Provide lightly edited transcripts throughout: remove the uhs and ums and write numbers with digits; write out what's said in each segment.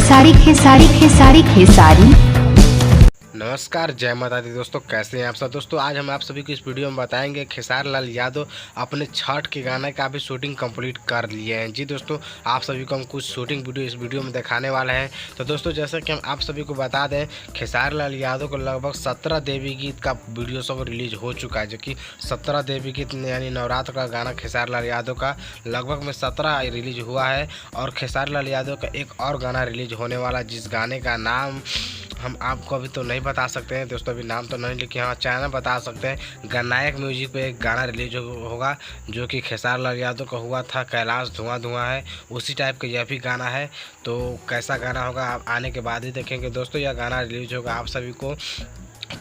खेसारी खेसारी खेसारी खेसारी। नमस्कार, जय माता दी दोस्तों, कैसे हैं आप सब। दोस्तों आज हम आप सभी को इस वीडियो में बताएंगे खेसारी लाल यादव अपने छठ के गाने का भी शूटिंग कंप्लीट कर लिए हैं। जी दोस्तों, आप सभी को हम कुछ शूटिंग वीडियो इस वीडियो में दिखाने वाले हैं। तो दोस्तों जैसा कि हम आप सभी को बता दें, खेसारी लाल यादव को लगभग 17 देवी गीत का वीडियो सॉन्ग रिलीज हो चुका है, जो कि 17 देवी गीत यानी नवरात्र का गाना खेसारी लाल यादव का लगभग में 17 रिलीज हुआ है। और खेसारी लाल यादव का एक और गाना रिलीज होने वाला, जिस गाने का नाम हम आपको अभी तो नहीं बता सकते हैं दोस्तों, अभी नाम तो नहीं, लेकिन हाँ चैनल बता सकते हैं। गणनायक म्यूजिक पे एक गाना रिलीज होगा, जो कि खेसारी लाल यादव का हुआ था, कैलाश धुआं धुआं है, उसी टाइप का यह भी गाना है। तो कैसा गाना होगा आप आने के बाद ही देखेंगे दोस्तों। यह गाना रिलीज होगा आप सभी को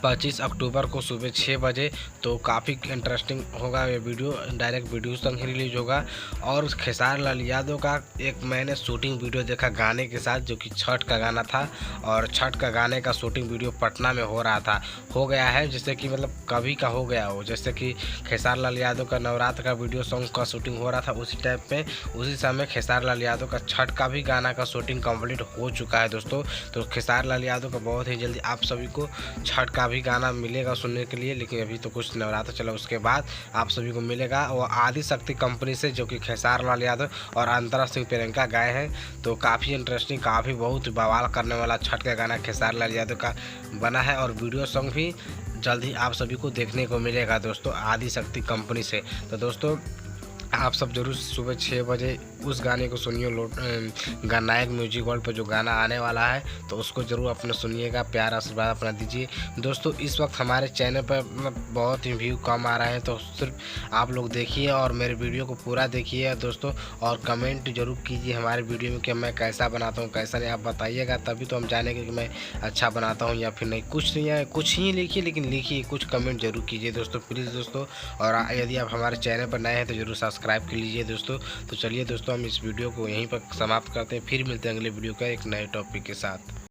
25 अक्टूबर को सुबह 6 बजे। तो काफ़ी इंटरेस्टिंग होगा ये वीडियो, डायरेक्ट वीडियो संग ही रिलीज होगा। और खेसारी लाल यादव का एक मैंने शूटिंग वीडियो देखा गाने के साथ, जो कि छठ का गाना था। और छठ का गाने का शूटिंग वीडियो पटना में हो रहा था, हो गया है, जैसे कि मतलब कभी का हो गया हो, जैसे कि खेसारी लाल यादव का नवरात्र का वीडियो सॉन्ग का शूटिंग हो रहा था, उसी टाइप में उसी समय खेसारी लाल यादव का छठ का भी गाना का शूटिंग कंप्लीट हो चुका है दोस्तों। तो खेसारी लाल यादव का बहुत ही जल्दी आप सभी को छठ का भी गाना मिलेगा सुनने के लिए, लेकिन अभी तो कुछ नवरात्र चला, उसके बाद आप सभी को मिलेगा। वो आदि शक्ति कंपनी से, जो कि खेसारी लाल यादव और अंतरा सिंह प्रियंका गाए हैं। तो काफ़ी इंटरेस्टिंग, काफ़ी बहुत बवाल करने वाला छठ का गाना खेसारी लाल यादव का बना है। और वीडियो सॉन्ग भी जल्द ही आप सभी को देखने को मिलेगा दोस्तों, आदि शक्ति कंपनी से। तो दोस्तों आप सब जरूर सुबह 6 बजे उस गाने को सुनिए, गणनायक म्यूजिक वर्ल्ड पर जो गाना आने वाला है, तो उसको ज़रूर अपना सुनिएगा, प्यार आशीर्वाद अपना दीजिए दोस्तों। इस वक्त हमारे चैनल पर बहुत ही व्यू कम आ रहे हैं, तो सिर्फ आप लोग देखिए और मेरे वीडियो को पूरा देखिए दोस्तों। और कमेंट जरूर कीजिए हमारे वीडियो में कि मैं कैसा बनाता हूँ, कैसा नहीं, आप बताइएगा, तभी तो हम जानेंगे कि मैं अच्छा बनाता हूँ या फिर नहीं। कुछ नहीं है, कुछ ही लिखिए, लेकिन लिखिए, कुछ कमेंट जरूर कीजिए दोस्तों, प्लीज़ दोस्तों। और यदि आप हमारे चैनल पर नए हैं तो जरूर सब्सक्राइब कर लीजिए दोस्तों। तो चलिए दोस्तों, हम इस वीडियो को यहीं पर समाप्त करते हैं, फिर मिलते हैं अगले वीडियो का एक नए टॉपिक के साथ।